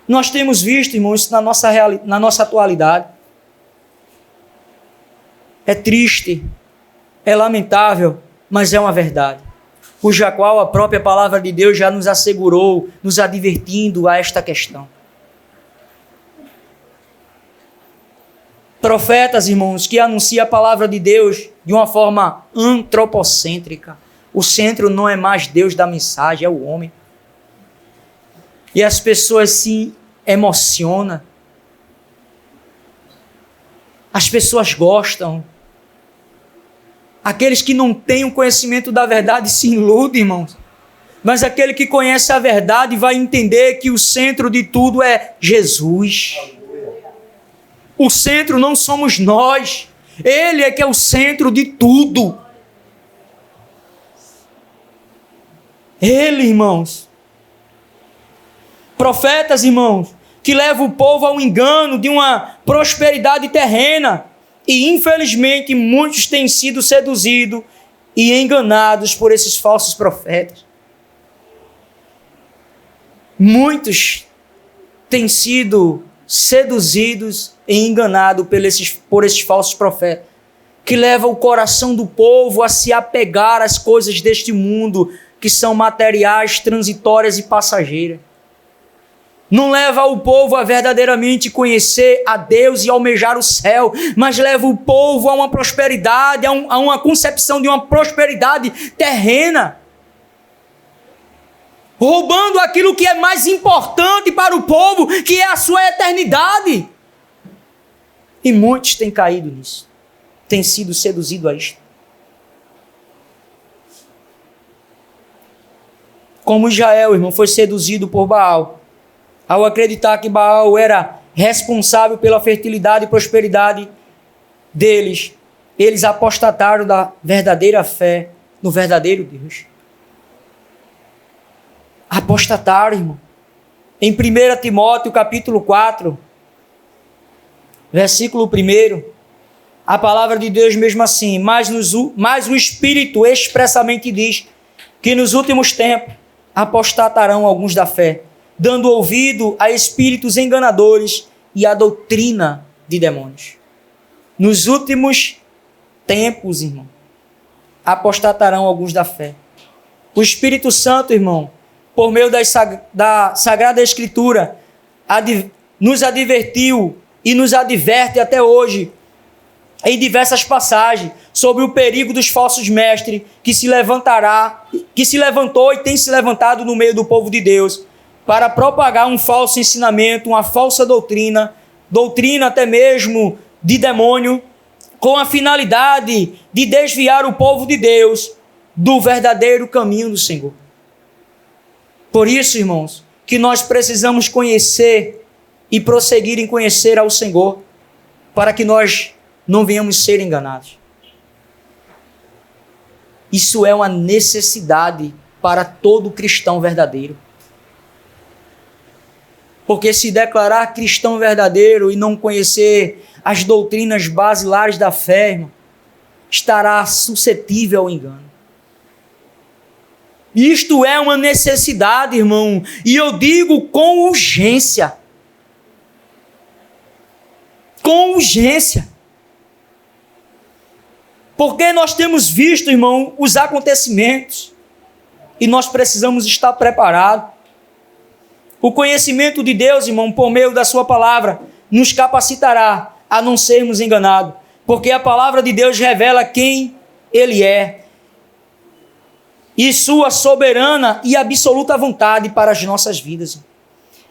Nós temos visto, irmãos, isso na nossa atualidade. É triste, é lamentável, mas é uma verdade, cuja qual a própria palavra de Deus já nos assegurou, nos advertindo a esta questão. Profetas, irmãos, que anunciam a palavra de Deus de uma forma antropocêntrica. O centro não é mais Deus da mensagem, é o homem. E as pessoas se emocionam. As pessoas gostam. Aqueles que não têm o conhecimento da verdade se iludem, irmãos. Mas aquele que conhece a verdade vai entender que o centro de tudo é Jesus. O centro não somos nós. Ele é que é o centro de tudo. Ele, irmãos. Profetas, irmãos, que levam o povo ao engano de uma prosperidade terrena. E, infelizmente, muitos têm sido seduzidos e enganados por esses falsos profetas. Muitos têm sido seduzidos e enganados por esses falsos profetas, que levam o coração do povo a se apegar às coisas deste mundo, que são materiais, transitórias e passageiras. Não leva o povo a verdadeiramente conhecer a Deus e almejar o céu, mas leva o povo a uma prosperidade, a uma concepção de uma prosperidade terrena, roubando aquilo que é mais importante para o povo, que é a sua eternidade. E muitos têm caído nisso, têm sido seduzidos a isto. Como Israel, irmão, foi seduzido por Baal, ao acreditar que Baal era responsável pela fertilidade e prosperidade deles, eles apostataram da verdadeira fé no verdadeiro Deus. Apostataram, irmão. Em 1 Timóteo capítulo 4, versículo 1, A palavra de Deus mesmo assim, mas o Espírito expressamente diz que nos últimos tempos apostatarão alguns da fé, dando ouvido a espíritos enganadores e a doutrina de demônios. Nos últimos tempos, irmão, apostatarão alguns da fé. O Espírito Santo, irmão, por meio da Sagrada Escritura, nos advertiu e nos adverte até hoje, em diversas passagens, sobre o perigo dos falsos mestres que se levantou e tem se levantado no meio do povo de Deus, para propagar um falso ensinamento, uma falsa doutrina até mesmo de demônio, com a finalidade de desviar o povo de Deus do verdadeiro caminho do Senhor. Por isso, irmãos, que nós precisamos conhecer e prosseguir em conhecer ao Senhor, para que nós não venhamos ser enganados. Isso é uma necessidade para todo cristão verdadeiro. Porque se declarar cristão verdadeiro e não conhecer as doutrinas basilares da fé, irmão, estará suscetível ao engano. Isto é uma necessidade, irmão, e eu digo com urgência. Com urgência. Porque nós temos visto, irmão, os acontecimentos e nós precisamos estar preparados. O conhecimento de Deus, irmão, por meio da sua palavra, nos capacitará a não sermos enganados, porque a palavra de Deus revela quem Ele é e sua soberana e absoluta vontade para as nossas vidas.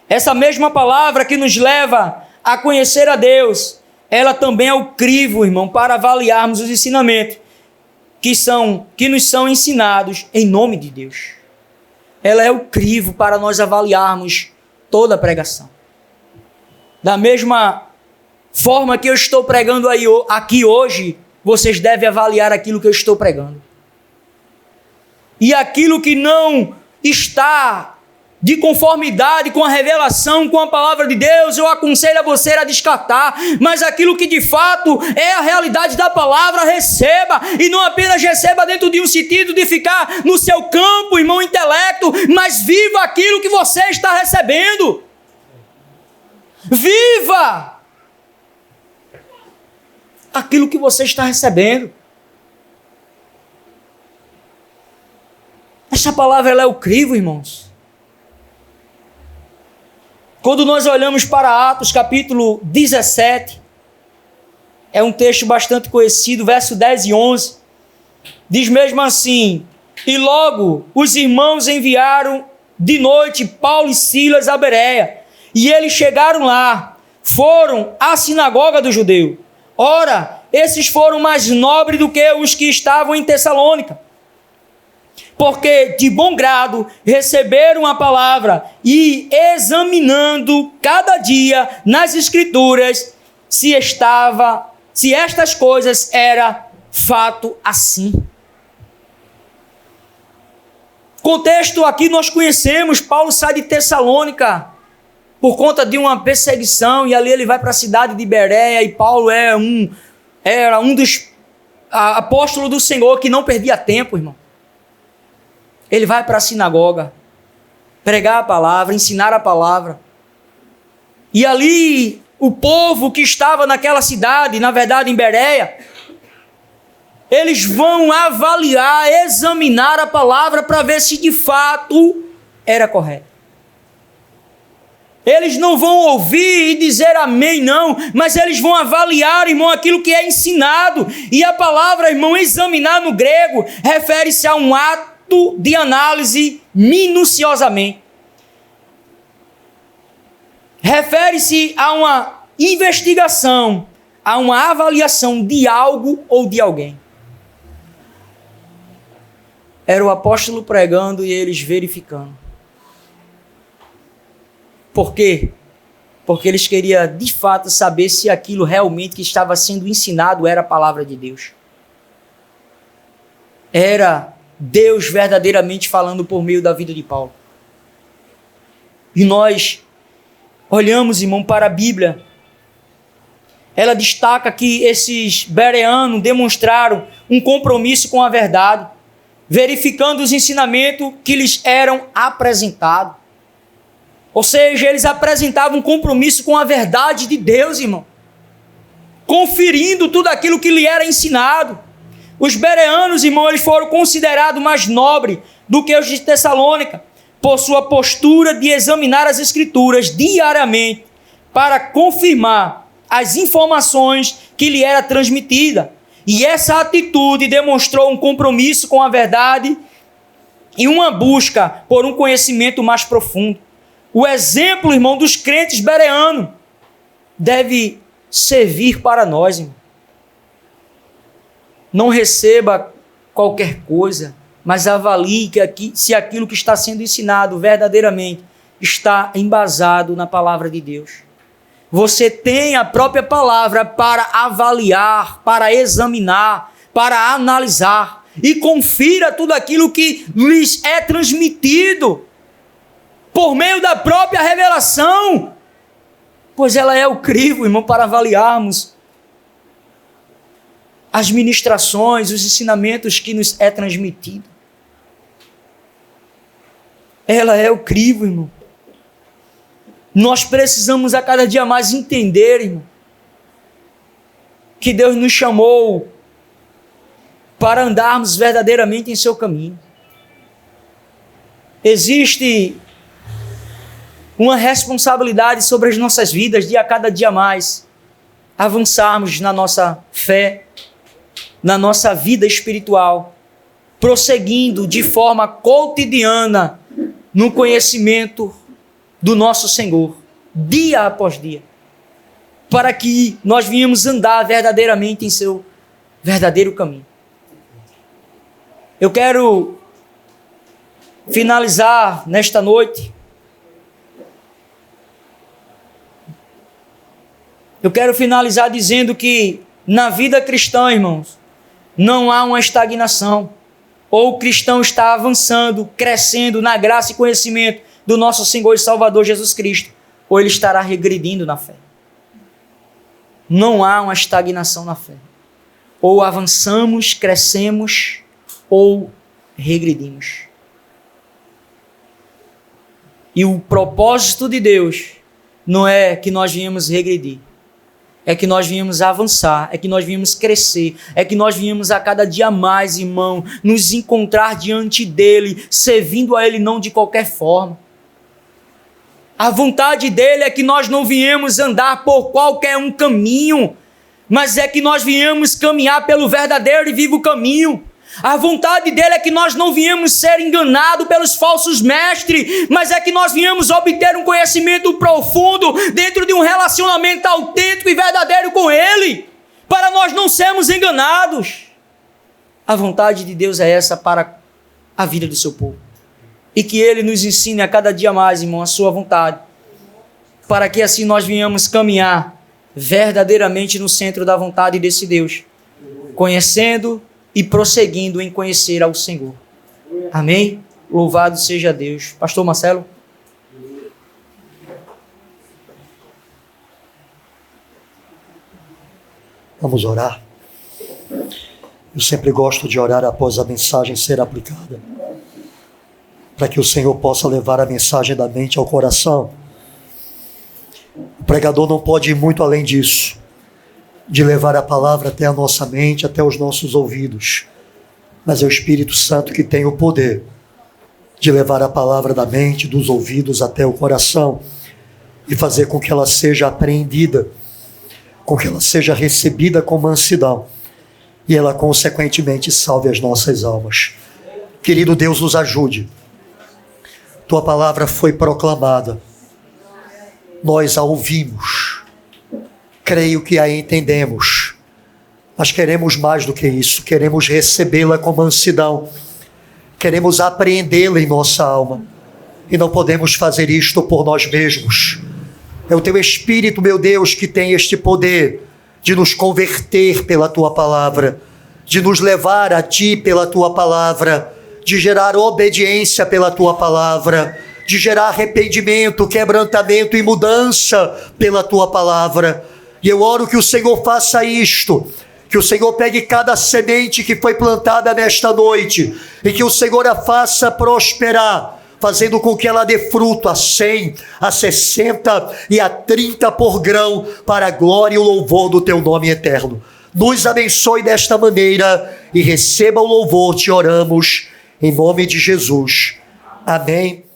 Essa mesma palavra que nos leva a conhecer a Deus, ela também é o crivo, irmão, para avaliarmos os ensinamentos que nos são ensinados em nome de Deus. Ela é o crivo para nós avaliarmos toda a pregação. Da mesma forma que eu estou pregando aqui hoje, vocês devem avaliar aquilo que eu estou pregando. E aquilo que não está de conformidade com a revelação, com a palavra de Deus, eu aconselho a você a descartar, mas aquilo que de fato é a realidade da palavra, receba, e não apenas receba dentro de um sentido de ficar no seu campo, irmão, intelecto, mas viva aquilo que você está recebendo. Viva aquilo que você está recebendo. Essa palavra, ela é o crivo, irmãos. Quando nós olhamos para Atos capítulo 17, é um texto bastante conhecido, verso 10 e 11, diz mesmo assim: e logo os irmãos enviaram de noite Paulo e Silas a Bereia, e eles chegaram lá, foram à sinagoga do judeu. Ora, esses foram mais nobres do que os que estavam em Tessalônica, porque de bom grado receberam a palavra e examinando cada dia nas escrituras se estas coisas era fato assim. Contexto aqui nós conhecemos, Paulo sai de Tessalônica por conta de uma perseguição e ali ele vai para a cidade de Bereia, e Paulo era um dos apóstolos do Senhor que não perdia tempo, irmão. Ele vai para a sinagoga, pregar a palavra, ensinar a palavra. E ali, o povo que estava naquela cidade, na verdade em Bereia, eles vão avaliar, examinar a palavra para ver se de fato era correta. Eles não vão ouvir e dizer amém, não, mas eles vão avaliar, irmão, aquilo que é ensinado. E a palavra, irmão, examinar no grego, refere-se a um ato de análise minuciosamente. Refere-se a uma investigação, a uma avaliação de algo ou de alguém. Era o apóstolo pregando e eles verificando. Por quê? Porque eles queriam de fato saber se aquilo realmente que estava sendo ensinado era a palavra de Deus. Era Deus verdadeiramente falando por meio da vida de Paulo. E nós olhamos, irmão, para a Bíblia ela destaca que esses bereanos demonstraram um compromisso com a verdade, verificando os ensinamentos que lhes eram apresentados. Ou seja, eles apresentavam um compromisso com a verdade de Deus, irmão, conferindo tudo aquilo que lhe era ensinado. Os bereanos, irmão, eles foram considerados mais nobres do que os de Tessalônica, por sua postura de examinar as Escrituras diariamente para confirmar as informações que lhe era transmitida. E essa atitude demonstrou um compromisso com a verdade e uma busca por um conhecimento mais profundo. O exemplo, irmão, dos crentes bereanos deve servir para nós, irmão. Não receba qualquer coisa, mas avalie se aquilo que está sendo ensinado verdadeiramente está embasado na palavra de Deus. Você tem a própria palavra para avaliar, para examinar, para analisar e confira tudo aquilo que lhes é transmitido por meio da própria revelação, pois ela é o crivo, irmão, para avaliarmos as ministrações, os ensinamentos que nos é transmitido. Ela é o crivo, irmão. Nós precisamos a cada dia mais entender, irmão, que Deus nos chamou para andarmos verdadeiramente em seu caminho. Existe uma responsabilidade sobre as nossas vidas de a cada dia mais avançarmos na nossa fé, na nossa vida espiritual, prosseguindo de forma cotidiana no conhecimento do nosso Senhor, dia após dia, para que nós venhamos andar verdadeiramente em seu verdadeiro caminho. Eu quero finalizar nesta noite. Eu quero finalizar dizendo que na vida cristã, irmãos, não há uma estagnação. Ou o cristão está avançando, crescendo na graça e conhecimento do nosso Senhor e Salvador Jesus Cristo, ou ele estará regredindo na fé. Não há uma estagnação na fé. Ou avançamos, crescemos, ou regredimos. E o propósito de Deus não é que nós venhamos regredir, é que nós venhamos avançar, é que nós venhamos crescer, é que nós venhamos a cada dia mais, irmão, nos encontrar diante dele, servindo a ele não de qualquer forma. A vontade dele é que nós não viemos andar por qualquer um caminho, mas é que nós viemos caminhar pelo verdadeiro e vivo caminho. A vontade dele é que nós não viemos ser enganados pelos falsos mestres, mas é que nós viemos obter um conhecimento profundo dentro de um relacionamento autêntico e verdadeiro com ele, para nós não sermos enganados. A vontade de Deus é essa para a vida do seu povo. E que ele nos ensine a cada dia mais, irmão, a sua vontade, para que assim nós venhamos caminhar verdadeiramente no centro da vontade desse Deus, conhecendo e prosseguindo em conhecer ao Senhor. Amém? Louvado seja Deus. Pastor Marcelo. Vamos orar. Eu sempre gosto de orar após a mensagem ser aplicada, para que o Senhor possa levar a mensagem da mente ao coração. O pregador não pode ir muito além disso, de levar a palavra até a nossa mente, até os nossos ouvidos. Mas é o Espírito Santo que tem o poder de levar a palavra da mente, dos ouvidos até o coração e fazer com que ela seja apreendida, com que ela seja recebida com mansidão e ela consequentemente salve as nossas almas. Querido Deus, nos ajude. Tua palavra foi proclamada, nós a ouvimos, creio que a entendemos, mas queremos mais do que isso, queremos recebê-la com mansidão, queremos apreendê-la em nossa alma, e não podemos fazer isto por nós mesmos. É o Teu Espírito, meu Deus, que tem este poder de nos converter pela Tua palavra, de nos levar a Ti pela Tua palavra, de gerar obediência pela Tua palavra, de gerar arrependimento, quebrantamento e mudança pela Tua palavra. E eu oro que o Senhor faça isto, que o Senhor pegue cada semente que foi plantada nesta noite e que o Senhor a faça prosperar, fazendo com que ela dê fruto a 100, a 60 e a 30 por grão, para a glória e o louvor do teu nome eterno. Nos abençoe desta maneira e receba o louvor, te oramos, em nome de Jesus. Amém.